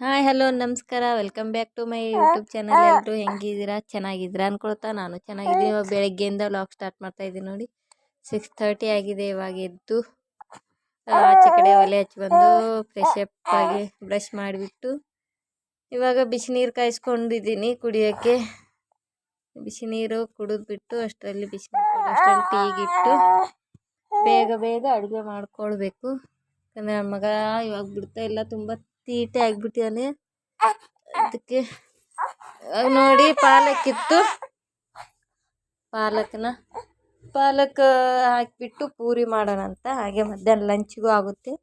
Hi hello ನಮಸ್ಕಾರ welcome back to my YouTube channel. ಎಲ್ಲರೂ ಹೆಂಗಿದ್ದೀರಾ? ಚೆನ್ನಾಗಿದ್ದೀರಾ ಅನ್ಕೊಳ್ತಾ ನಾನು ಚೆನ್ನಾಗಿದ್ದೀನಿ. ಇವಾಗ ಬೆಳಗ್ಗೆಯಿಂದ ವ್ಲಾಗ್ ಸ್ಟಾರ್ಟ್ ಮಾಡ್ತಾ ಇದ್ದೀನಿ ನೋಡಿ. 6:30 ಆಗಿದೆ. ಇವಾಗ ಎದ್ದು ಆಚೆ ಕಡೆ ಒಲೆ ಹಚ್ಚಿ ಬಂದು ಫ್ರೆಶ್ ಅಪ್ ಆಗಿ ಬ್ರಷ್ ಮಾಡಿಬಿಟ್ಟು ಇವಾಗ ಬಿಸಿ ನೀರು ಕಾಯಿಸ್ಕೊಂಡಿದ್ದೀನಿ ಕುಡಿಯೋಕ್ಕೆ. ಬಿಸಿ ನೀರು ಕುಡಿದ್ಬಿಟ್ಟು ಅಷ್ಟರಲ್ಲಿ ಅಷ್ಟರಲ್ಲಿ ಟೀಗಿಟ್ಟು ಬೇಗ ಬೇಗ ಅಡುಗೆ ಮಾಡ್ಕೊಳ್ಬೇಕು. ಯಾಕಂದರೆ ನಮ್ಮ ಮಗ ಇವಾಗ ಬಿಡ್ತಾ ಇಲ್ಲ, ತುಂಬ ತೀಟೆ ಆಗಿಬಿಟ್ಟಿದ್ದಾನೆ. ಅದಕ್ಕೆ ನೋಡಿ ಪಾಲಕ್ಕಿತ್ತು, ಪಾಲಕ್ ಹಾಕಿಬಿಟ್ಟು ಪೂರಿ ಮಾಡೋಣ ಅಂತ. ಹಾಗೆ ಮಧ್ಯಾಹ್ನ ಲಂಚ್ಗೂ ಆಗುತ್ತೆ,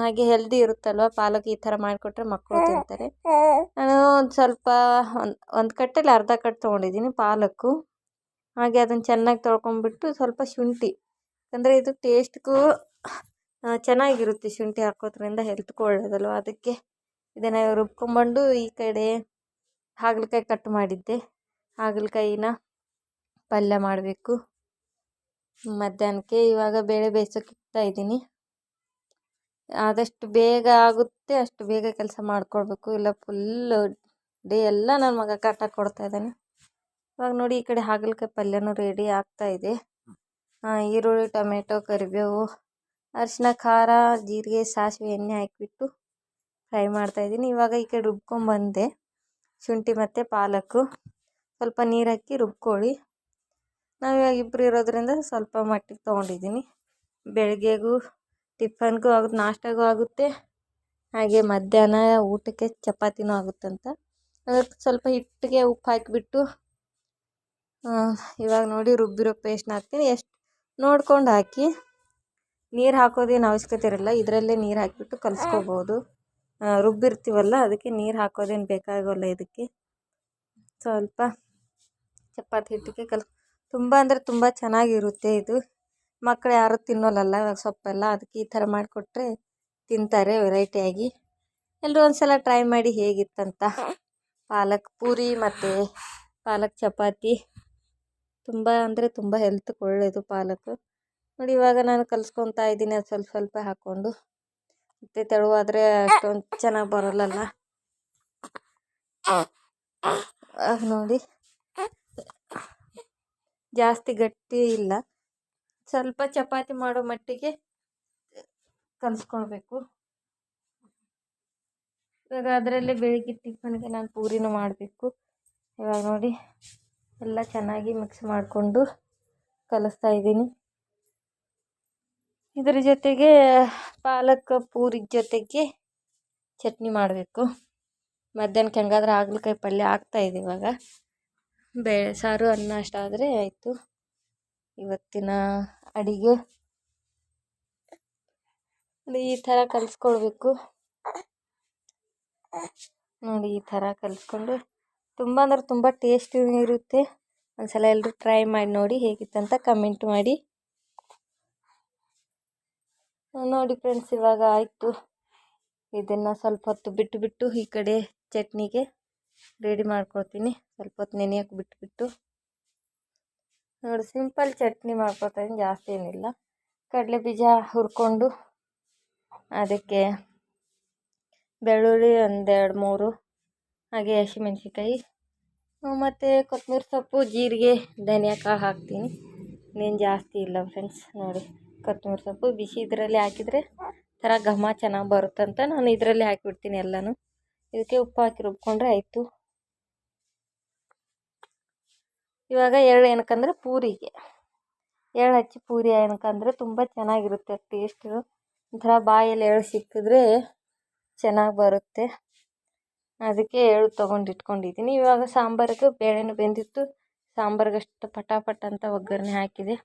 ಹಾಗೆ ಹೆಲ್ದಿ ಇರುತ್ತಲ್ವ. ಪಾಲಕ್ ಈ ಥರ ಮಾಡಿಕೊಟ್ರೆ ಮಕ್ಕಳು ತಿಂತಾರೆ. ನಾನು ಒಂದು ಸ್ವಲ್ಪ ಒಂದು ಕಟ್ಟಲ್ಲಿ ಅರ್ಧ ಕಟ್ಟು ತೊಗೊಂಡಿದ್ದೀನಿ ಪಾಲಕ್ಕು. ಹಾಗೆ ಅದನ್ನು ಚೆನ್ನಾಗಿ ತೊಳ್ಕೊಂಬಿಟ್ಟು ಸ್ವಲ್ಪ ಶುಂಠಿ, ಯಾಕಂದರೆ ಇದು ಟೇಸ್ಟ್ಗೂ ಚೆನ್ನಾಗಿರುತ್ತೆ. ಶುಂಠಿ ಹಾಕೋದ್ರಿಂದ ಹೆಲ್ತ್ಗೂ ಒಳ್ಳೆಯದಲ್ವ. ಅದಕ್ಕೆ ಇದನ್ನು ರುಬ್ಕೊಂಬಂಡು ಈ ಕಡೆ ಹಾಗಲಕಾಯಿ ಕಟ್ ಮಾಡಿದ್ದೆ. ಹಾಗಲಕಾಯಿನ ಪಲ್ಯ ಮಾಡಬೇಕು ಮಧ್ಯಾಹ್ನಕ್ಕೆ. ಇವಾಗ ಬೇಳೆ ಬೇಯಿಸೋಕೆ ಇಡ್ತಾ ಇದ್ದೀನಿ. ಆದಷ್ಟು ಬೇಗ ಆಗುತ್ತೆ ಅಷ್ಟು ಬೇಗ ಕೆಲಸ ಮಾಡ್ಕೊಳ್ಬೇಕು, ಇಲ್ಲ ಫುಲ್ ಡೇ ಎಲ್ಲ ನನ್ನ ಮಗ ಕಾಟ ಕೊಡ್ತಾ ಇದ್ದಾನೆ. ಇವಾಗ ನೋಡಿ ಈ ಕಡೆ ಹಾಗಲಕಾಯಿ ಪಲ್ಯನೂ ರೆಡಿ ಆಗ್ತಾ ಇದೆ. ಈರುಳ್ಳಿ, ಟೊಮೆಟೊ, ಕರಿಬೇವು, ಅರಿಶಿನ, ಖಾರ, ಜೀರಿಗೆ, ಸಾಸಿವೆ, ಎಣ್ಣೆ ಹಾಕಿಬಿಟ್ಟು ಫ್ರೈ ಮಾಡ್ತಾಯಿದ್ದೀನಿ. ಇವಾಗ ಈ ಕಡೆ ರುಬ್ಕೊಂಬಂದೆ ಶುಂಠಿ ಮತ್ತು ಪಾಲಕ್ಕು. ಸ್ವಲ್ಪ ನೀರು ಹಾಕಿ ರುಬ್ಕೊಳ್ಳಿ. ನಾವಿವಾಗ ಇಬ್ಬರು ಇರೋದ್ರಿಂದ ಸ್ವಲ್ಪ ಮಟ್ಟಿಗೆ ತೊಗೊಂಡಿದ್ದೀನಿ. ಬೆಳಗ್ಗೆಗೂ ಟಿಫನ್ಗೂ ಆಗುತ್ತೆ, ನಾಷ್ಟಾಗೂ ಆಗುತ್ತೆ, ಹಾಗೆ ಮಧ್ಯಾಹ್ನ ಊಟಕ್ಕೆ ಚಪಾತಿನೂ ಆಗುತ್ತಂತ. ಅದಕ್ಕೆ ಸ್ವಲ್ಪ ಹಿಟ್ಟಿಗೆ ಉಪ್ಪು ಹಾಕಿಬಿಟ್ಟು ಇವಾಗ ನೋಡಿ ರುಬ್ಬಿರೋ ಪೇಸ್ಟ್ನ ಹಾಕ್ತೀನಿ. ಎಷ್ಟು ನೋಡ್ಕೊಂಡು ಹಾಕಿ. ನೀರು ಹಾಕೋದೇನು ಅವಶ್ಯಕತೆ ಇರಲ್ಲ, ಇದರಲ್ಲೇ ನೀರು ಹಾಕಿಬಿಟ್ಟು ಕಲಿಸ್ಕೋಬೋದು. ರುಬ್ಬಿರ್ತೀವಲ್ಲ ಅದಕ್ಕೆ ನೀರು ಹಾಕೋದೇನು ಬೇಕಾಗೋಲ್ಲ. ಇದಕ್ಕೆ ಸ್ವಲ್ಪ ಚಪಾತಿ ಹಿಟ್ಟಿಗೆ ತುಂಬ ಅಂದರೆ ತುಂಬ ಚೆನ್ನಾಗಿರುತ್ತೆ ಇದು. ಮಕ್ಕಳು ಯಾರೂ ತಿನ್ನೋಲ್ಲಲ್ಲ ಇವಾಗ ಸೊಪ್ಪೆಲ್ಲ, ಅದಕ್ಕೆ ಈ ಥರ ಮಾಡಿಕೊಟ್ರೆ ತಿಂತಾರೆ ವೆರೈಟಿಯಾಗಿ. ಎಲ್ಲರೂ ಒಂದು ಸಲ ಟ್ರೈ ಮಾಡಿ ಹೇಗಿತ್ತಂತ. ಪಾಲಕ್ ಪೂರಿ ಮತ್ತು ಪಾಲಕ್ ಚಪಾತಿ ತುಂಬ ಅಂದರೆ ತುಂಬ ಹೆಲ್ತ್ಗೆ ಒಳ್ಳೆಯದು ಪಾಲಕ್. ನೋಡಿ ಇವಾಗ ನಾನು ಕಲಿಸ್ಕೊತಾ ಇದ್ದೀನಿ, ಅದು ಸ್ವಲ್ಪ ಸ್ವಲ್ಪ ಹಾಕ್ಕೊಂಡು. ಮತ್ತು ತೆಳುವಾದರೆ ಅಷ್ಟೊಂದು ಚೆನ್ನಾಗಿ ಬರೋಲ್ಲಲ್ಲ. ನೋಡಿ ಜಾಸ್ತಿ ಗಟ್ಟಿ ಇಲ್ಲ, ಸ್ವಲ್ಪ ಚಪಾತಿ ಮಾಡೋ ಮಟ್ಟಿಗೆ ಕಲಿಸ್ಕೊಳ್ಬೇಕು. ಇವಾಗ ಅದರಲ್ಲೇ ಬೆಳಿಗ್ಗೆ ಟಿಫನ್ಗೆ ನಾನು ಪೂರಿನೂ ಮಾಡಬೇಕು. ಇವಾಗ ನೋಡಿ ಎಲ್ಲ ಚೆನ್ನಾಗಿ ಮಿಕ್ಸ್ ಮಾಡಿಕೊಂಡು ಕಲಿಸ್ತಾ ಇದ್ದೀನಿ. ಇದರ ಜೊತೆಗೆ ಪಾಲಕ್ ಪೂರಿ ಜೊತೆಗೆ ಚಟ್ನಿ ಮಾಡಬೇಕು. ಮಧ್ಯಾಹ್ನಕ್ಕೆ ಹೆಂಗಾದ್ರೆ ಹಾಗಲಕಾಯಿ ಪಲ್ಯ ಆಗ್ತಾಯಿದೆ. ಇವಾಗ ಬೇಳೆ ಸಾರು ಅನ್ನ ಅಷ್ಟಾದರೆ ಆಯಿತು ಇವತ್ತಿನ ಅಡಿಗೆ. ಈ ಥರ ಕಲಿಸ್ಕೊಳ್ಬೇಕು ನೋಡಿ. ಈ ಥರ ಕಲಿಸ್ಕೊಂಡು ತುಂಬ ಅಂದರೆ ತುಂಬ ಟೇಸ್ಟಿ ಇರುತ್ತೆ. ಒಂದ್ಸಲ ಎಲ್ಲರೂ ಟ್ರೈ ಮಾಡಿ ನೋಡಿ, ಹೇಗಿತ್ತಂತ ಕಮೆಂಟ್ ಮಾಡಿ. ನೋಡಿ ಫ್ರೆಂಡ್ಸ್, ಇವಾಗ ಆಯಿತು. ಇದನ್ನು ಸ್ವಲ್ಪ ಹೊತ್ತು ಬಿಟ್ಟು ಈ ಕಡೆ ಚಟ್ನಿಗೆ ರೆಡಿ ಮಾಡ್ಕೊಳ್ತೀನಿ. ಸ್ವಲ್ಪ ಹೊತ್ತು ನೆನೆಯೋಕೆ ಬಿಟ್ಬಿಟ್ಟು ನೋಡಿ ಸಿಂಪಲ್ ಚಟ್ನಿ ಮಾಡ್ಕೊಳ್ತಾಯಿದ್ದೀನಿ, ಜಾಸ್ತಿ ಏನಿಲ್ಲ. ಕಡಲೆ ಬೀಜ ಹುರ್ಕೊಂಡು ಅದಕ್ಕೆ ಬೆಳ್ಳುಳ್ಳಿ ಒಂದು 2-3, ಹಾಗೆ ಹಸಿಮೆಣ್ಸಿನ್ಕಾಯಿ ಮತ್ತು ಕೊತ್ತಂಬರಿ ಸೊಪ್ಪು, ಜೀರಿಗೆ, ಧನಿಯಾ ಕಾಳು ಹಾಕ್ತೀನಿ. ಇನ್ನೇನು ಜಾಸ್ತಿ ಇಲ್ಲ ಫ್ರೆಂಡ್ಸ್. ನೋಡಿ ಕೊತ್ತಂಬರಿ ಸೊಪ್ಪು ಬಿಸಿ ಇದರಲ್ಲಿ ಹಾಕಿದರೆ ಥರ ಘಮ ಚೆನ್ನಾಗಿ ಬರುತ್ತಂತ ನಾನು ಇದರಲ್ಲಿ ಹಾಕಿಬಿಡ್ತೀನಿ ಎಲ್ಲನೂ. ಇದಕ್ಕೆ ಉಪ್ಪು ಹಾಕಿ ರುಬ್ಕೊಂಡ್ರೆ ಆಯಿತು. ಇವಾಗ ಎಳ್ಳು ಏನಕ್ಕಂದರೆ ಪೂರಿಗೆ ಎಳ್ಳು ಹಚ್ಚಿ ಪೂರಿ ಏನಕ್ಕಂದರೆ ತುಂಬ ಚೆನ್ನಾಗಿರುತ್ತೆ ಟೇಸ್ಟು. ಒಂಥರ ಬಾಯಲ್ಲಿ ಎಳ್ಳು ಸಿಕ್ಕಿದ್ರೆ ಚೆನ್ನಾಗಿ ಬರುತ್ತೆ. ಅದಕ್ಕೆ ಎಳ್ಳು ತೊಗೊಂಡು ಇಟ್ಕೊಂಡಿದ್ದೀನಿ. ಇವಾಗ ಸಾಂಬಾರಿಗೆ ಬೇಳೆನೂ ಬೆಂದಿತ್ತು, ಸಾಂಬಾರಿಗಷ್ಟು ಪಟಾಪಟ ಅಂತ ಒಗ್ಗರಣೆ ಹಾಕಿದೆ.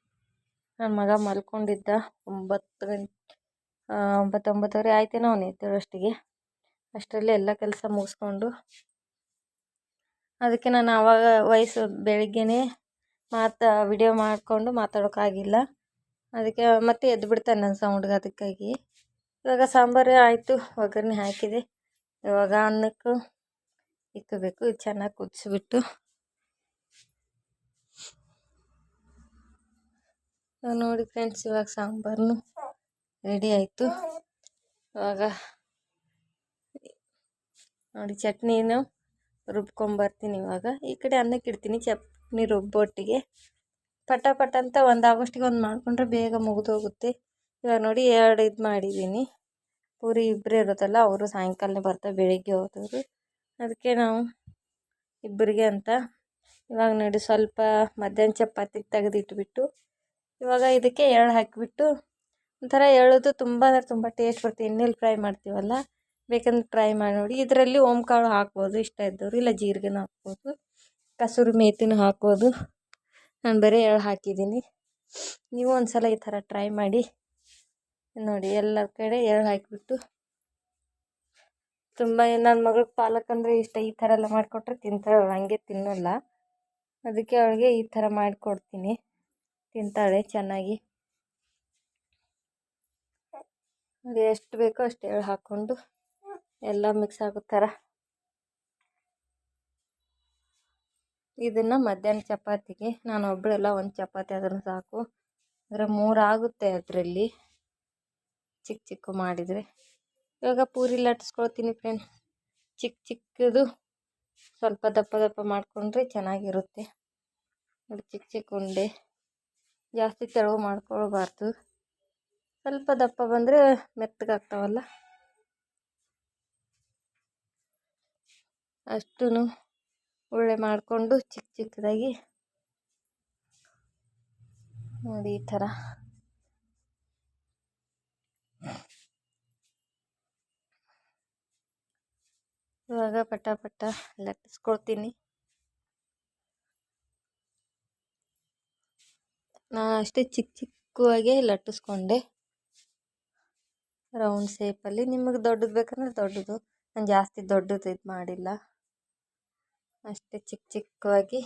ನನ್ನ ಮಗ ಮಲ್ಕೊಂಡಿದ್ದ. 9:09 ಆಯ್ತೇನೋ ಅವನು ಎದ್ದೇಳೋಷ್ಟಿಗೆ. ಅಷ್ಟರಲ್ಲೇ ಎಲ್ಲ ಕೆಲಸ ಮುಗಿಸ್ಕೊಂಡು, ಅದಕ್ಕೆ ನಾನು ಆವಾಗ ಬೆಳಿಗ್ಗೆನೇ ವಿಡಿಯೋ ಮಾಡಿಕೊಂಡು ಮಾತಾಡೋಕ್ಕಾಗಿಲ್ಲ. ಅದಕ್ಕೆ ಮತ್ತೆ ಎದ್ದು ಬಿಡ್ತಾನೆ ನನ್ನ ಸೌಂಡ್ಗೆ, ಅದಕ್ಕಾಗಿ. ಇವಾಗ ಸಾಂಬಾರು ಆಯಿತು, ಒಗ್ಗರಣೆ ಹಾಕಿದೆ. ಇವಾಗ ಅನ್ನಕ್ಕೆ ಇಕ್ಕಬೇಕು. ಇದು ಚೆನ್ನಾಗಿ ಕುದಿಸ್ಬಿಟ್ಟು ನೋಡಿ ಫ್ರೆಂಡ್ಸ್, ಇವಾಗ ಸಾಂಬಾರು ರೆಡಿ ಆಯಿತು. ಇವಾಗ ನೋಡಿ ಚಟ್ನಿನೂ ರುಬ್ಕೊಂಬರ್ತೀನಿ. ಇವಾಗ ಈ ಕಡೆ ಅನ್ನಕ್ಕೆ ಇಡ್ತೀನಿ. ಚಟ್ನಿ ರುಬ್ಬೊಟ್ಟಿಗೆ ಪಟ ಪಟ ಅಂತ ಒಂದು ಆಗೋಷ್ಟಿಗೆ ಒಂದು ಮಾಡಿಕೊಂಡ್ರೆ ಬೇಗ ಮುಗಿದೋಗುತ್ತೆ. ಇವಾಗ ನೋಡಿ 2 ಇದು ಮಾಡಿದ್ದೀನಿ. ಪೂರಿ ಇಬ್ಬರೇ ಇರೋದಲ್ಲ, ಅವರು ಸಾಯಂಕಾಲನೇ ಬರ್ತಾರೆ, ಬೆಳಿಗ್ಗೆ ಹೋದವರು. ಅದಕ್ಕೆ ನಾವು ಇಬ್ಬರಿಗೆ ಅಂತ ಇವಾಗ ನೋಡಿ ಸ್ವಲ್ಪ ಮಧ್ಯಾಹ್ನ ಚಪಾತಿಗೆ ತೆಗೆದಿಟ್ಬಿಟ್ಟು ಇವಾಗ ಇದಕ್ಕೆ ಎಳ್ಳು ಹಾಕಿಬಿಟ್ಟು ಒಂಥರ ಎಳ್ಳೋದು ತುಂಬ ಅಂದರೆ ತುಂಬ ಟೇಸ್ಟ್ ಬರುತ್ತೆ. ಎಣ್ಣೆಲಿ ಫ್ರೈ ಮಾಡ್ತೀವಲ್ಲ, ಬೇಕಂದ್ರೆ ಟ್ರೈ ಮಾಡಿ ನೋಡಿ. ಇದರಲ್ಲಿ ಓಂಕಾಳು ಹಾಕ್ಬೋದು ಇಷ್ಟ ಇದ್ದವರು, ಇಲ್ಲ ಜೀರಿಗೆನೂ ಹಾಕ್ಬೋದು, ಕಸೂರಿ ಮೇಥಿನೂ ಹಾಕ್ಬೋದು. ನಾನು ಬರೀ ಎಳ್ಳು ಹಾಕಿದ್ದೀನಿ. ನೀವು ಒಂದು ಸಲ ಈ ಥರ ಟ್ರೈ ಮಾಡಿ ನೋಡಿ. ಎಲ್ಲ ಕಡೆ ಎಳ್ಳು ಹಾಕಿಬಿಟ್ಟು ತುಂಬ ನನ್ನ ಮಗಳಿಗೆ ಪಾಲಕ್ ಅಂದರೆ ಇಷ್ಟ. ಈ ಥರ ಎಲ್ಲ ಮಾಡಿಕೊಟ್ರೆ ತಿಂತಾಳೆ, ಅವಳು ಹಂಗೆ ತಿನ್ನೋಲ್ಲ. ಅದಕ್ಕೆ ಅವಳಿಗೆ ಈ ಥರ ಮಾಡಿಕೊಡ್ತೀನಿ, ತಿಂತಾಳೆ ಚೆನ್ನಾಗಿ. ಅದು ಎಷ್ಟು ಬೇಕೋ ಅಷ್ಟು ಎಳ್ಳು ಹಾಕ್ಕೊಂಡು ಎಲ್ಲ ಮಿಕ್ಸ್ ಆಗೋ ಥರ ಇದನ್ನು ಮಧ್ಯಾಹ್ನ ಚಪಾತಿಗೆ ನಾನು ಒಬ್ಬಳೆಲ್ಲ ಒಂದು ಚಪಾತಿ ಆದ್ರೂ ಸಾಕು. ಅಂದರೆ 3 ಆಗುತ್ತೆ ಅದರಲ್ಲಿ ಚಿಕ್ಕ ಚಿಕ್ಕ ಮಾಡಿದರೆ. ಇವಾಗ ಪೂರಿ ಲಟ್ಟಿಸ್ಕೊಳ್ತೀನಿ ಫ್ರೆಂಡ್. ಚಿಕ್ಕ ಚಿಕ್ಕದು ಸ್ವಲ್ಪ ದಪ್ಪ ದಪ್ಪ ಮಾಡಿಕೊಂಡ್ರೆ ಚೆನ್ನಾಗಿರುತ್ತೆ. ನೋಡಿ ಚಿಕ್ಕ ಚಿಕ್ಕ ಉಂಡೆ, ಜಾಸ್ತಿ ತೆಳು ಮಾಡ್ಕೊಳ್ಬಾರ್ದು. ಸ್ವಲ್ಪ ದಪ್ಪ ಬಂದರೆ ಮೆತ್ತಗಾಗ್ತಾವಲ್ಲ, ಅಷ್ಟೂ ಉಳ್ಳೆ ಮಾಡಿಕೊಂಡು ಚಿಕ್ಕ ಚಿಕ್ಕದಾಗಿ ನೋಡಿ ಈ ಥರ ಇವಾಗ ಪಟ ಪಟ ಲಟ್ಟಿಸ್ಕೊಳ್ತೀನಿ. ನಾನು ಅಷ್ಟೇ ಚಿಕ್ಕ ಚಿಕ್ಕವಾಗೇ ಲಟ್ಟಿಸ್ಕೊಂಡೆ, ರೌಂಡ್ ಶೇಪಲ್ಲಿ. ನಿಮಗೆ ದೊಡ್ಡದು ಬೇಕಂದ್ರೆ ದೊಡ್ಡದು, ನಾನು ಜಾಸ್ತಿ ದೊಡ್ಡದು ಇದು ಮಾಡಿಲ್ಲ, ಅಷ್ಟೇ ಚಿಕ್ಕ ಚಿಕ್ಕವಾಗಿ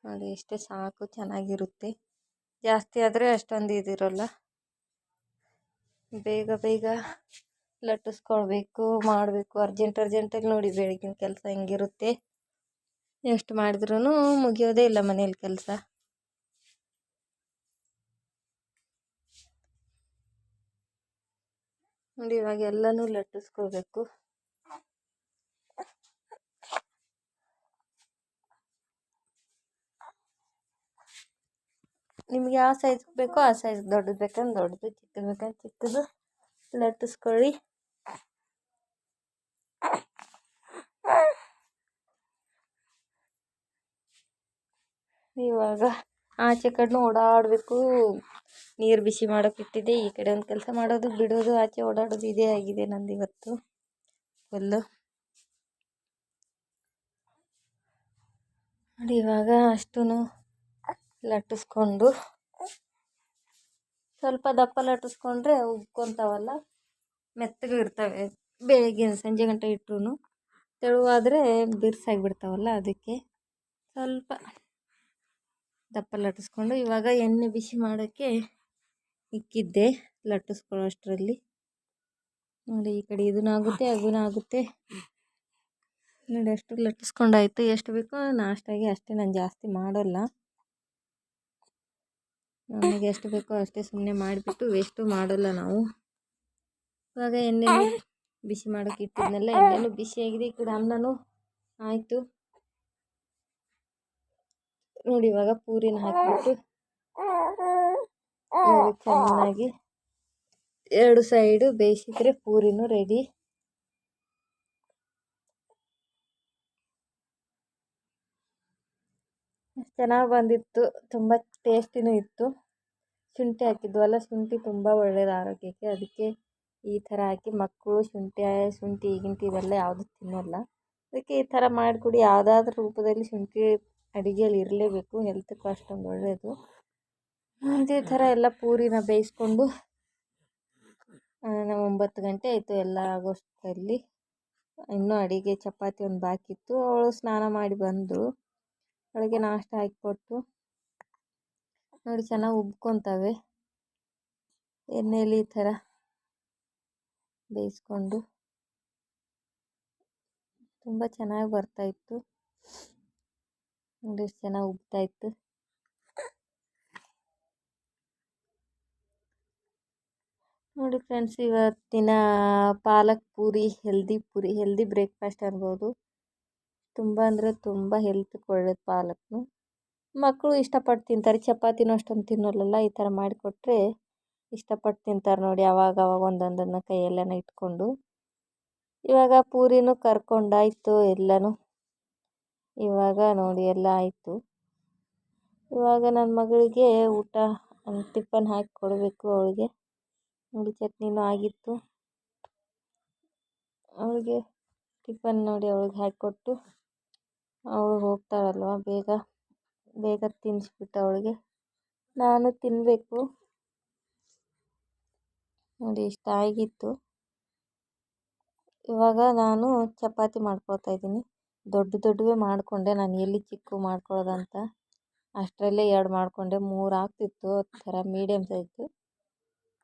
ನೋಡಿ. ಇಷ್ಟೇ ಸಾಕು, ಚೆನ್ನಾಗಿರುತ್ತೆ. ಜಾಸ್ತಿ ಆದರೆ ಅಷ್ಟೊಂದು ಇದಿರೋಲ್ಲ. ಬೇಗ ಬೇಗ ಲಟ್ಟಿಸ್ಕೊಳ್ಬೇಕು, ಮಾಡಬೇಕು, ಅರ್ಜೆಂಟಲ್ಲಿ. ನೋಡಿ ಬೆಳಗಿನ ಕೆಲಸ ಹೆಂಗಿರುತ್ತೆ, ಎಷ್ಟು ಮಾಡಿದ್ರೂ ಮುಗಿಯೋದೇ ಇಲ್ಲ ಮನೇಲಿ ಕೆಲಸ. ನೋಡಿ ಇವಾಗ ಎಲ್ಲನೂ ಲಟ್ಟಿಸ್ಕೊಳ್ಬೇಕು. ನಿಮ್ಗೆ ಯಾವ ಸೈಜ್ ಬೇಕೋ ಆ ಸೈಜ್, ದೊಡ್ಡದು ಬೇಕಂದ್ರೆ ದೊಡ್ಡದು, ಚಿಕ್ಕದು ಬೇಕಂದ್ರೆ ಚಿಕ್ಕದು ಲಟ್ಟಿಸ್ಕೊಳ್ಳಿ. ಇವಾಗ ಆಚೆ ಕಡೆನೂ ಓಡಾಡಬೇಕು. ನೀರು ಬಿಸಿ ಮಾಡೋಕೆ ಇಟ್ಟಿದ್ದೆ. ಈ ಕಡೆ ಒಂದು ಕೆಲಸ ಮಾಡೋದು ಬಿಡೋದು, ಆಚೆ ಓಡಾಡೋದು, ಇದೇ ಆಗಿದೆ ನಂದು ಇವತ್ತು ಫುಲ್ಲು. ನೋಡಿ ಇವಾಗ ಅಷ್ಟೂ ಲಟ್ಟಿಸ್ಕೊಂಡು ಸ್ವಲ್ಪ ದಪ್ಪ ಲಟ್ಟಿಸ್ಕೊಂಡ್ರೆ ಉಬ್ಕೊತಾವಲ್ಲ, ಮೆತ್ತಗೆ ಇರ್ತವೆ. ಬೆಳಗ್ಗೆ ಸಂಜೆ ಗಂಟೆ ಇಟ್ಟರು ತೆಳುವಾದರೆ ಬಿರ್ಸಾಗಿಬಿಡ್ತಾವಲ್ಲ, ಅದಕ್ಕೆ ಸ್ವಲ್ಪ ದಪ್ಪ ಲಟ್ಟಿಸ್ಕೊಂಡು ಇವಾಗ ಎಣ್ಣೆ ಬಿಸಿ ಮಾಡೋಕ್ಕೆ ಇಕ್ಕಿದ್ದೆ ಲಟ್ಟಿಸ್ಕೊಳ್ಳೋ ಅಷ್ಟರಲ್ಲಿ. ನೋಡಿ ಈ ಕಡೆ ಇದನ್ನಾಗುತ್ತೆ ಅದನ್ನಾಗುತ್ತೆ. ನೋಡಿ ಅಷ್ಟು ಲಟ್ಟಿಸ್ಕೊಂಡಾಯ್ತು. ಎಷ್ಟು ಬೇಕೋ ನಾಷ್ಟಾಗೆ ಅಷ್ಟೇ, ನಾನು ಜಾಸ್ತಿ ಮಾಡೋಲ್ಲ. ನನಗೆ ಎಷ್ಟು ಬೇಕೋ ಅಷ್ಟೇ ಸುಮ್ಮನೆ ಮಾಡಿಬಿಟ್ಟು ವೇಸ್ಟು ಮಾಡೋಲ್ಲ ನಾವು. ಇವಾಗ ಎಣ್ಣೆ ಬಿಸಿ ಮಾಡೋಕೆ ಇಟ್ಟಿದ್ನೆಲ್ಲ, ಎಣ್ಣೆನೂ ಬಿಸಿಯಾಗಿದೆ. ಈ ಕಡೆ ಅನ್ನನೂ ಆಯಿತು. ನೋಡಿ ಇವಾಗ ಪೂರಿನ ಹಾಕಿಬಿಟ್ಟು ಚೆನ್ನಾಗಿ 2 ಸೈಡು ಬೇಯಿಸಿದ್ರೆ ಪೂರಿನೂ ರೆಡಿ. ಚೆನ್ನಾಗಿ ಬಂದಿತ್ತು, ತುಂಬ ಟೇಸ್ಟಿನೂ ಇತ್ತು. ಶುಂಠಿ ಹಾಕಿದ್ವಲ್ಲ, ಶುಂಠಿ ತುಂಬ ಒಳ್ಳೆಯದು ಆರೋಗ್ಯಕ್ಕೆ. ಅದಕ್ಕೆ ಈ ಥರ ಹಾಕಿ, ಮಕ್ಕಳು ಶುಂಠಿ ಇವೆಲ್ಲ ಯಾವುದು ತಿನ್ನೋಲ್ಲ. ಅದಕ್ಕೆ ಈ ಥರ ಮಾಡಿಕೊಡಿ. ಯಾವುದಾದ್ರೂ ರೂಪದಲ್ಲಿ ಶುಂಠಿ ಅಡುಗೆಯಲ್ಲಿ ಇರಲೇಬೇಕು, ಹೆಲ್ತ್ಗೂ ಅಷ್ಟೊಂದು ಒಳ್ಳೆಯದು. ಇದೇ ಥರ ಎಲ್ಲ ಪೂರಿನ ಬೇಯಿಸ್ಕೊಂಡು ನಾವು 9 ಗಂಟೆ ಆಯಿತು ಎಲ್ಲ ಆಗೋಷ್ಟರಲ್ಲಿ. ಇನ್ನೂ ಅಡುಗೆ ಚಪಾತಿ ಒಂದು ಬಾಕಿ ಇತ್ತು. ಅವಳು ಸ್ನಾನ ಮಾಡಿ ಬಂದಳು, ಅವಳಿಗೆ ನಾಷ್ಟ ಹಾಕಿಕೊಟ್ಟು. ನೋಡಿ ಚೆನ್ನಾಗಿ ಉಬ್ಕೊತಾವೆ ಎಣ್ಣೆಯಲ್ಲಿ ಈ ಥರ ಬೇಯಿಸ್ಕೊಂಡು. ತುಂಬ ಚೆನ್ನಾಗಿ ಬರ್ತಾಯಿತ್ತು. ನೋಡಿ ಎಷ್ಟು ಚೆನ್ನಾಗಿ ಉಬ್ತಾಯಿತ್ತು. ನೋಡಿ ಫ್ರೆಂಡ್ಸ್, ಇವತ್ತಿನ ಪಾಲಕ್ ಪೂರಿ ಹೆಲ್ದಿ ಬ್ರೇಕ್ಫಾಸ್ಟ್ ಅನ್ಬೋದು. ತುಂಬ ಅಂದರೆ ತುಂಬ ಹೆಲ್ತ್ಗೆ ಒಳ್ಳೇದು ಪಾಲಕ್ನು. ಮಕ್ಕಳು ಇಷ್ಟಪಟ್ಟು ತಿಂತಾರೆ. ಚಪಾತಿನೂ ಅಷ್ಟೊಂದು ತಿನ್ನೋಲ್ಲ. ಈ ಥರ ಮಾಡಿಕೊಟ್ರೆ ಇಷ್ಟಪಟ್ಟು ತಿಂತಾರೆ ನೋಡಿ. ಅವಾಗ ಒಂದೊಂದನ್ನು ಕೈಯೆಲ್ಲನ ಇಟ್ಕೊಂಡು. ಇವಾಗ ಪೂರಿನೂ ಕರ್ಕೊಂಡಾಯಿತು ಎಲ್ಲನೂ. ಇವಾಗ ನೋಡಿ ಎಲ್ಲ ಆಯಿತು. ಇವಾಗ ನನ್ನ ಮಗಳಿಗೆ ಊಟ ಟಿಫನ್ ಹಾಕಿ ಕೊಡಬೇಕು. ಅವಳಿಗೆ ನೋಡಿ ಚಟ್ನಿನೂ ಆಗಿತ್ತು. ಅವಳಿಗೆ ಟಿಫನ್ ನೋಡಿ ಅವಳಿಗೆ ಹಾಕಿಕೊಟ್ಟು ಅವಳು ಹೋಗ್ತಾಳಲ್ವ, ಬೇಗ ತಿನ್ನಿಸ್ಬಿಟ್ಟು ಅವಳಿಗೆ ನಾನು ತಿನ್ನಬೇಕು. ನೋಡಿ ಇಷ್ಟ ಆಗಿತ್ತು. ಇವಾಗ ನಾನು ಚಪಾತಿ ಮಾಡ್ಕೊಳ್ತಾ ಇದ್ದೀನಿ. ದೊಡ್ಡವೇ ಮಾಡಿಕೊಂಡೆ. ನಾನು ಎಲ್ಲಿ ಚಿಕ್ಕ ಮಾಡ್ಕೊಳ್ಳೋದಂತ ಅಷ್ಟರಲ್ಲೇ 2 ಮಾಡಿಕೊಂಡೆ. 3 ಆಗ್ತಿತ್ತು ಥರ ಮೀಡಿಯಮ್ ಸೈಜು.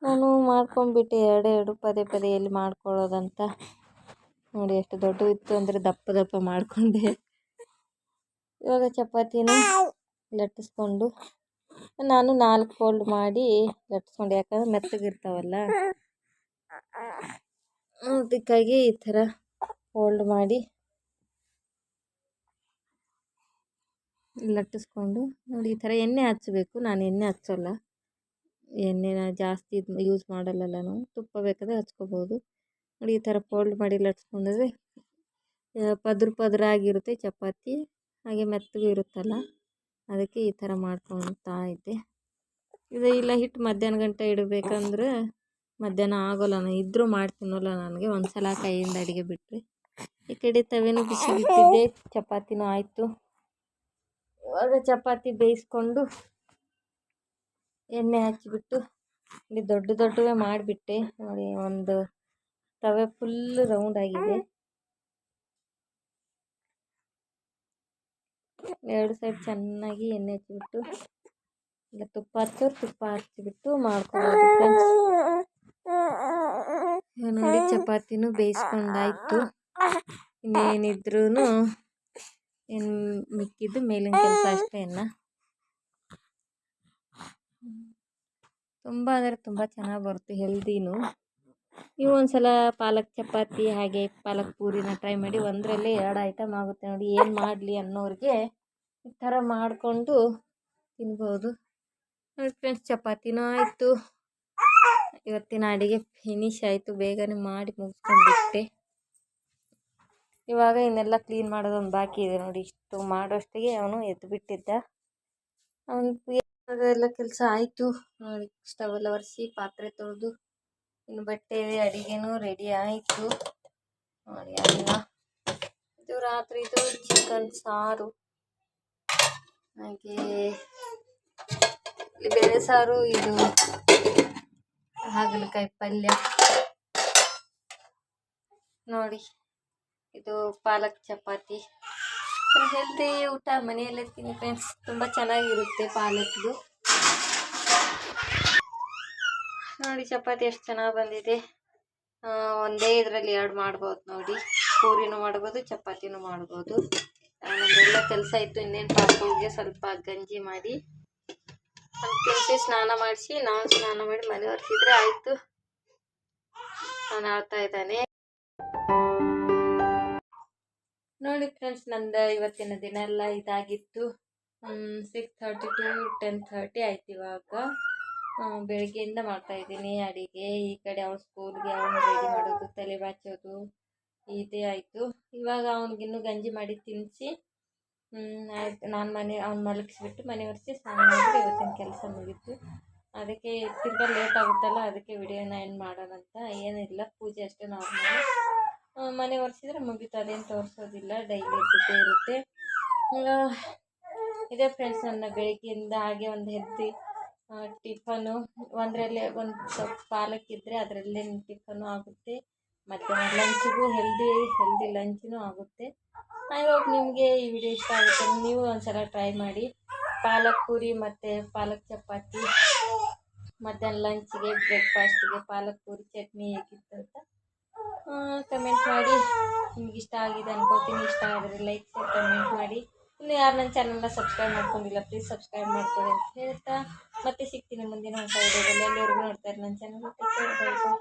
ನಾನು ಮಾಡ್ಕೊಂಡ್ಬಿಟ್ಟೆ 2 ಪದೇ ಎಲ್ಲಿ ಮಾಡ್ಕೊಳ್ಳೋದಂತ. ನೋಡಿ ಎಷ್ಟು ದೊಡ್ಡ ಇತ್ತು ಅಂದರೆ ದಪ್ಪ ಮಾಡಿಕೊಂಡೆ. ಇವಾಗ ಚಪಾತಿನ ಲಟ್ಟಿಸ್ಕೊಂಡು ನಾನು 4 ಫೋಲ್ಡ್ ಮಾಡಿ ಲಟ್ಟಿಸ್ಕೊಂಡೆ. ಯಾಕಂದರೆ ಮೆತ್ತಗಿರ್ತಾವಲ್ಲ, ಅದಕ್ಕಾಗಿ ಈ ಥರ ಫೋಲ್ಡ್ ಮಾಡಿ ಲಟ್ಟಿಸ್ಕೊಂಡು ನೋಡಿ ಈ ಥರ ಎಣ್ಣೆ ಹಚ್ಚಬೇಕು. ನಾನು ಎಣ್ಣೆ ಹಚ್ಚೋಲ್ಲ, ಎಣ್ಣೆನ ಜಾಸ್ತಿ ಯೂಸ್ ಮಾಡಲ್ಲ ನಾನು. ತುಪ್ಪ ಬೇಕಾದರೆ ಹಚ್ಕೋಬೋದು. ನೋಡಿ ಈ ಥರ ಫೋಲ್ಡ್ ಮಾಡಿ ಲಟ್ಟಿಸ್ಕೊಂಡ್ರೆ ಪದ್ರ ಆಗಿರುತ್ತೆ ಚಪಾತಿ, ಹಾಗೆ ಮೆತ್ತಗೂ ಇರುತ್ತಲ್ಲ, ಅದಕ್ಕೆ ಈ ಥರ ಮಾಡ್ಕೊಳ್ತಾ ಇದ್ದೆ. ಇಲ್ಲ ಹಿಟ್ಟು ಮಧ್ಯಾಹ್ನ ಗಂಟೆ ಇಡಬೇಕಂದ್ರೆ ಮಧ್ಯಾಹ್ನ ಆಗೋಲ್ಲ. ನಾನು ಇದ್ದರೂ ಮಾಡ್ತೀನಲ್ಲ, ನನಗೆ ಒಂದು ಸಲ ಕೈಯಿಂದ ಅಡುಗೆ ಬಿಟ್ಟರೆ. ಈ ಕಡೆ ತವೆನೂ ಬಿಸಿ ಬಿಟ್ಟಿದ್ದೆ, ಚಪಾತಿನೂ ಆಯಿತು. ಇವಾಗ ಚಪಾತಿ ಬೇಯಿಸ್ಕೊಂಡು ಎಣ್ಣೆ ಹಚ್ಚಿಬಿಟ್ಟು ಇಲ್ಲಿ ದೊಡ್ಡವೇ ಮಾಡಿಬಿಟ್ಟೆ. ನೋಡಿ ಒಂದು ತವೆ ಫುಲ್ ರೌಂಡ್ ಆಗಿದೆ. 2 ಸೈಡ್ ಚೆನ್ನಾಗಿ ಎಣ್ಣೆ ಹಚ್ಚಿಬಿಟ್ಟು ಇಲ್ಲ ತುಪ್ಪ ಹಚ್ಚಿಬಿಟ್ಟು ಮಾಡ್ಕೊಳ್ಳೋದು ಫ್ರೆಂಡ್ಸ್. ನೋಡಿ ಚಪಾತಿನೂ ಬೇಯಿಸ್ಕೊಂಡಾಯ್ತು. ಇನ್ನೇನಿದ್ರೂ ಇನ್ನು ಮಿಕ್ಕಿದ್ದು ಮೇಲಿನ ಕೆಲಸ ಅಷ್ಟೇ. ತುಂಬ ಅಂದರೆ ತುಂಬ ಚೆನ್ನಾಗಿ ಬರುತ್ತೆ, ಹೆಲ್ದಿನೂ. ನೀವು ಒಂದ್ಸಲ ಪಾಲಕ್ ಚಪಾತಿ ಹಾಗೆ ಪಾಲಕ್ ಪೂರಿನ ಟ್ರೈ ಮಾಡಿ. ಒಂದರಲ್ಲೇ 2 ಐಟಮ್ ಆಗುತ್ತೆ ನೋಡಿ. ಏನು ಮಾಡಲಿ ಅನ್ನೋರಿಗೆ ಈ ಥರ ಮಾಡಿಕೊಂಡು ತಿನ್ಬೋದು ನೋಡಿ ಫ್ರೆಂಡ್ಸ್. ಚಪಾತಿನೂ ಆಯಿತು. ಇವತ್ತಿನ ಅಡುಗೆ ಫಿನಿಶ್ ಆಯಿತು. ಬೇಗನೆ ಮಾಡಿ ಮುಗಿಸ್ಕೊಂಡ್ಬಿಟ್ಟೆ. ಇವಾಗ ಇನ್ನೆಲ್ಲ ಕ್ಲೀನ್ ಮಾಡೋದೊಂದು ಬಾಕಿ ಇದೆ ನೋಡಿ. ಇಷ್ಟು ಮಾಡೋಷ್ಟಿಗೆ ಅವನು ಎದ್ದು ಬಿಟ್ಟಿದ್ದ. ಎಲ್ಲ ಕೆಲಸ ಆಯಿತು ನೋಡಿ. ಸ್ಟವ್ ಎಲ್ಲ ಒರೆಸಿ ಪಾತ್ರೆ ತೊಳೆದು ಇನ್ನು ಬಟ್ಟೆ ಅಡುಗೆನೂ ರೆಡಿ ಆಯಿತು ನೋಡಿ. ಅನ್ನ, ಇದು ರಾತ್ರಿದು ಚಿಕನ್ ಸಾರು, ಹಾಗೆ ಬೇಳೆ ಸಾರು, ಇದು ಹಾಗಲಕಾಯಿ ಪಲ್ಯ ನೋಡಿ. ಇದು ಪಾಲಕ್ ಚಪಾತಿ. ಹೆಲ್ದಿ ಊಟ ಮನೆಯಲ್ಲೇ ತಿನ್ನಿ ಫ್ರೆಂಡ್ಸ್, ತುಂಬ ಚೆನ್ನಾಗಿರುತ್ತೆ ಪಾಲಕ್ದು. ನೋಡಿ ಚಪಾತಿ ಎಷ್ಟು ಚೆನ್ನಾಗಿ ಬಂದಿದೆ. ಒಂದೇ ಇದರಲ್ಲಿ 2 ಮಾಡ್ಬೋದು ನೋಡಿ. ಪೂರಿನೂ ಮಾಡ್ಬೋದು, ಚಪಾತಿನೂ ಮಾಡ್ಬೋದು. ನಮ್ಮೆಲ್ಲ ಕೆಲಸ ಇತ್ತು. ಇನ್ನೇನು ಪಾಪುಗೆ ಸ್ವಲ್ಪ ಗಂಜಿ ಮಾಡಿ ತಿನ್ನಿಸಿ ಸ್ನಾನ ಮಾಡಿಸಿ ನಾನು ಸ್ನಾನ ಮಾಡಿ ಮನೆ ಒರೆಸಿದ್ರೆ ಆಯಿತು. ನಾನು ಆಡ್ತಾ ಇದ್ದಾನೆ ನೋಡಿ ಫ್ರೆಂಡ್ಸ್. ನಂದು ಇವತ್ತಿನ ದಿನ ಎಲ್ಲ ಇದಾಗಿತ್ತು. 6:30 to 10:30 ಆಯ್ತು. ಇವಾಗ ಬೆಳಗ್ಗೆಯಿಂದ ಮಾಡ್ತಾಯಿದ್ದೀನಿ ಅಡುಗೆ. ಈ ಕಡೆ ಅವಳ ಸ್ಕೂಲ್ಗೆ ಅವನು ರೆಡಿ ಮಾಡೋದು, ತಲೆ ಬಾಚೋದು ಇದೇ ಆಯಿತು. ಇವಾಗ ಅವ್ನಿಗಿನ್ನೂ ಗಂಜಿ ಮಾಡಿ ತಿನ್ನಿಸಿ ಆಯ್ತು. ನಾನು ಅವ್ನು ಮಲಗಿಸ್ಬಿಟ್ಟು ಮನೆ ಒರೆಸಿ ಸ್ನಾನ ಮಾಡಿದ್ರೆ ಇವತ್ತಿನ ಕೆಲಸ ಮುಗೀತು. ಅದಕ್ಕೆ ತಿರ್ಗಾ ಲೇಟ್ ಆಗುತ್ತಲ್ಲ, ಅದಕ್ಕೆ ವಿಡಿಯೋನ ಎಂಡ್ ಮಾಡೋಣ ಅಂತ. ಏನಿಲ್ಲ, ಪೂಜೆ ಅಷ್ಟೇ ನಾರ್ಮಲ್. ಮನೆ ಒರೆಸಿದ್ರೆ ಮುಗೀತು, ಅದೇನು ತೋರಿಸೋದಿಲ್ಲ. ಡೈಲಿ ಇದ್ದೇ ಇರುತ್ತೆ. ಇದೇ ಫ್ರೆಂಡ್ಸ್ ನನ್ನ ಬೆಳಗ್ಗೆಯಿಂದ. ಹಾಗೆ ಒಂದು ಹೆಲ್ದಿ ಟಿಫನು, ಒಂದರಲ್ಲೇ ಒಂದು ಸ್ವಲ್ಪ ಪಾಲಕ್ಕಿದ್ದರೆ ಅದರಲ್ಲೇ ಟಿಫನು ಆಗುತ್ತೆ. ಮತ್ತು ಲಂಚಿಗೂ ಹೆಲ್ದಿ ಲಂಚೂ ಆಗುತ್ತೆ. ಐ ಹೋಪ್ ನಿಮಗೆ ಈ ವಿಡಿಯೋ ಇಷ್ಟ ಆಗುತ್ತೆ. ನೀವು ಒಂದ್ಸಲ ಟ್ರೈ ಮಾಡಿ. ಪಾಲಕ್ ಪೂರಿ ಮತ್ತು ಪಾಲಕ್ ಚಪಾತಿ ಮಧ್ಯಾಹ್ನ ಲಂಚಿಗೆ, ಬ್ರೇಕ್ಫಾಸ್ಟಿಗೆ ಪಾಲಕ್ ಪೂರಿ ಚಟ್ನಿ ಹೇಗಿತ್ತು ಅಂತ ಕಮೆಂಟ್ ಮಾಡಿ. ನಿಮ್ಗೆ ಇಷ್ಟ ಆಗಿದೆ ಅನ್ಕೋತೀನಿ. ಇಷ್ಟ ಆದರೆ ಲೈಕ್ ಕಮೆಂಟ್ ಮಾಡಿ. ಇನ್ನು ಯಾರು ನನ್ನ ಚಾನಲ್ನ ಸಬ್ಸ್ಕ್ರೈಬ್ ಮಾಡ್ಕೊಂಡಿಲ್ಲ ಪ್ಲೀಸ್ ಸಬ್ಸ್ಕ್ರೈಬ್ ಮಾಡ್ಕೊಳ್ಳಿ ಅಂತ ಹೇಳ್ತಾ ಮತ್ತೆ ಸಿಗ್ತೀನಿ ಮುಂದಿನ ಹೊಸ ವಿಡಿಯೋದಲ್ಲಿ. ಎಲ್ಲರಿಗೂ ನೋಡ್ತಾರೆ ನನ್ನ ಚಾನಲ್.